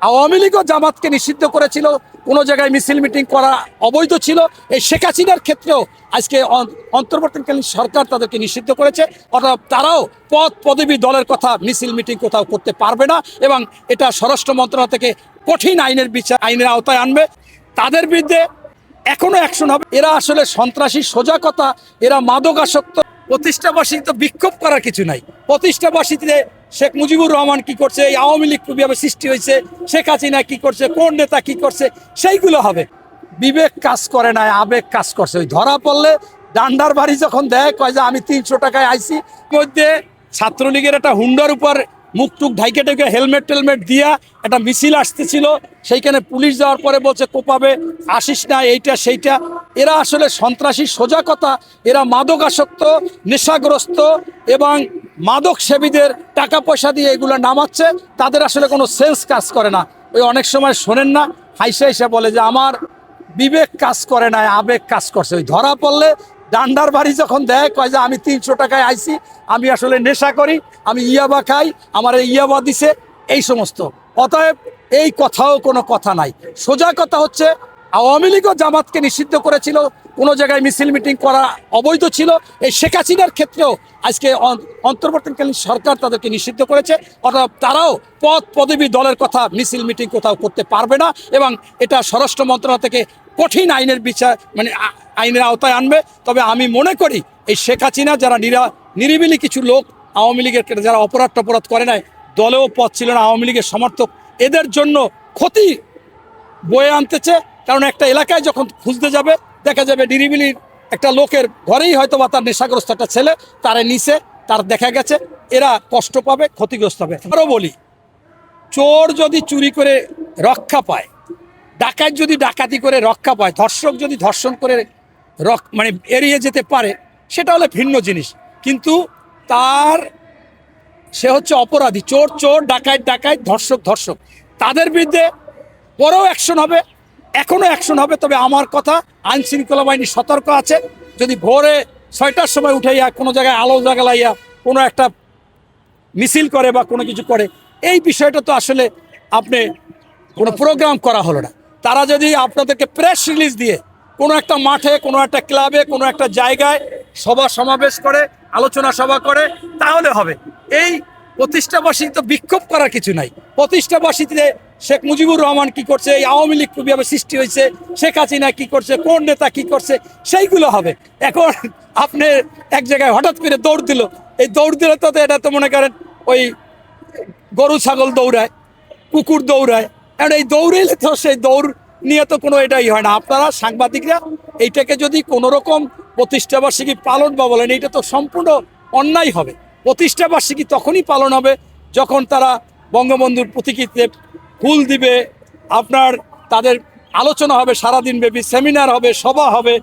আওয়ামী লীগও জামাতকে নিষিদ্ধ করেছিল, কোনো জায়গায় মিছিল মিটিং করা অবৈধ ছিল। এই শেখ হাসিনার ক্ষেত্রেও আজকে অন্তর্বর্তীকালীন সরকার তাদেরকে নিষিদ্ধ করেছে। অর্থাৎ তারাও পদ পদবী দলের কথা মিছিল মিটিং কোথাও করতে পারবে না, এবং এটা স্বরাষ্ট্র মন্ত্রণালয় থেকে কঠিন আইনের আওতায় আনবে। তাদের বিরুদ্ধে এখনো অ্যাকশন হবে। এরা আসলে সন্ত্রাসী, সোজা কথা। এরা মাদকাসক্ত। প্রতিষ্ঠাবাসী তো বিক্ষোভ করার কিছু নাই। প্রতিষ্ঠাবাসীতে শেখ মুজিবুর রহমান কি করছে, এই আওয়ামী লীগ কিভাবে সৃষ্টি হয়েছে, শেখ হাসিনা কি করছে, কোন নেতা কি করছে, সেইগুলো হবে। বিবেক কাজ করে না, আবেগ কাজ করছে। ওই ধরা পড়লে ডান্ডার বাড়ি যখন দেয়, কয় যে আমি 300 টাকায় আইছি। মধ্যে ছাত্রলীগের একটা হুন্ডার উপর মুখ টুক ঢাইকে ঢেকে হেলমেট টেলমেট দিয়া একটা মিছিল আসতেছিল, সেইখানে পুলিশ যাওয়ার পরে বলছে কোপাবে, আসিস না, এইটা সেইটা। এরা আসলে সন্ত্রাসী, সোজা কথা। এরা মাদকাসক্ত, নেশাগ্রস্ত এবং মাদক সেবীদের টাকা পয়সা দিয়ে এগুলো নামাচ্ছে। তাদের আসলে কোনো সেন্স কাজ করে না। ওই অনেক সময় শোনেন না, হাইসা হাইসা বলে যে আমার বিবেক কাজ করে না, আবেগ কাজ করছে। ওই ধরা পড়লে ডান্ডার বাড়ি যখন দেয়, কয় যে আমি 300 টাকায় আইছি, আমি আসলে নেশা করি, আমি ইয়াবা খাই, আমার এই ইয়াবা দিছে, এই সমস্ত। অতএব এই কথাও কোনো কথা নাই। সোজা কথা হচ্ছে আওয়ামী লীগও জামাতকে নিষিদ্ধ করেছিল, কোনো জায়গায় মিছিল মিটিং করা অবৈধ ছিল। এই শেখ হাসিনার ক্ষেত্রেও আজকে অন্তর্বর্তীকালীন সরকার তাদেরকে নিষিদ্ধ করেছে। অর্থাৎ তারাও পদ পদবী দলের কথা মিছিল মিটিং কোথাও করতে পারবে না, এবং এটা স্বরাষ্ট্র মন্ত্রণালয় থেকে কঠিন আইনের আওতায় আনবে। তবে আমি মনে করি এই শেখ হাসিনা যারা নিরিবিলি কিছু লোক আওয়ামী লীগের যারা অপরাধ করে নাই, দলেও পদ ছিল না, আওয়ামী লীগের সমর্থক, এদের জন্য ক্ষতি বয়ে আনতেছে। কারণ একটা এলাকায় যখন খুঁজতে যাবে, দেখা যাবে নিরিবিলির একটা লোকের ঘরেই হয়তো বা তার নেশাগ্রস্ত একটা ছেলে, তারে নিচে তার দেখা গেছে, এরা কষ্ট পাবে, ক্ষতিগ্রস্ত হবে। আরও বলি, চোর যদি চুরি করে রক্ষা পায়, ডাকাত যদি ডাকাতি করে রক্ষা পায়, ধর্ষক যদি ধর্ষণ করে এড়িয়ে যেতে পারে, সেটা হলে ভিন্ন জিনিস। কিন্তু সে হচ্ছে অপরাধী। চোর চোর, ডাকাত ডাকাত, ধর্ষক ধর্ষক। তাদের বিরুদ্ধে বড় অ্যাকশন হবে, এখনো অ্যাকশন হবে। তবে আমার কথা, আইন শৃঙ্খলা বাহিনী সতর্ক আছে। যদি ভোরে 6টার সময় উঠাইয়া কোনো জায়গায় আলো জাগালাইয়া কোনো একটা মিছিল করে বা কোনো কিছু করে, এই বিষয়টা তো আসলে আপনি কোনো প্রোগ্রাম করা হলো না। তারা যদি আপনাদেরকে প্রেস রিলিজ দিয়ে কোনো একটা মাঠে, কোনো একটা ক্লাবে, কোনো একটা জায়গায় সভা সমাবেশ করে, আলোচনা সভা করে, তাহলে হবে। এই প্রতিষ্ঠাবাসী তো বিক্ষোভ করার কিছু নাই। প্রতিষ্ঠাবাসীতে শেখ মুজিবুর রহমান কি করছে, এই আওয়ামী লীগ কিভাবে সৃষ্টি হয়েছে, শেখ হাসিনা কি করছে, কোন নেতা কি করছে, সেইগুলো হবে। এখন আপনি এক জায়গায় হঠাৎ করে দৌড় দিল, এই দৌড় দিলে তো এটা তো মনে করেন ওই গরু ছাগল দৌড়ায়, কুকুর দৌড়ায়। এখন এই দৌড়াইলে তো সেই দৌড় নিয়ে তো কোনো এটাই হয় না। আপনারা সাংবাদিকরা এইটাকে যদি কোনো রকম প্রতিষ্ঠাবার্ষিকী পালন বা বলেন, এইটা তো সম্পূর্ণ অন্যায় হবে। প্রতিষ্ঠাবার্ষিকী তখনই পালন হবে যখন তারা বঙ্গবন্ধুর প্রতিকৃতিতে ফুল দিবে, আপনার তাদের আলোচনা হবে, সারাদিন ব্যাপী সেমিনার হবে, সভা হবে,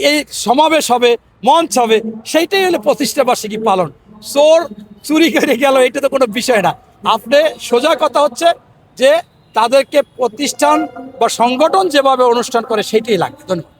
এই সমাবেশ হবে, মঞ্চ হবে। সেইটাই হলো প্রতিষ্ঠাবার্ষিকী পালন। চোর চুরি করে গেল, এটা তো কোনো বিষয় না। আপনি সোজা কথা হচ্ছে যে তাদেরকে প্রতিষ্ঠান বা সংগঠন যেভাবে অনুষ্ঠান করে সেইটাই লাগবে। ধন্যবাদ।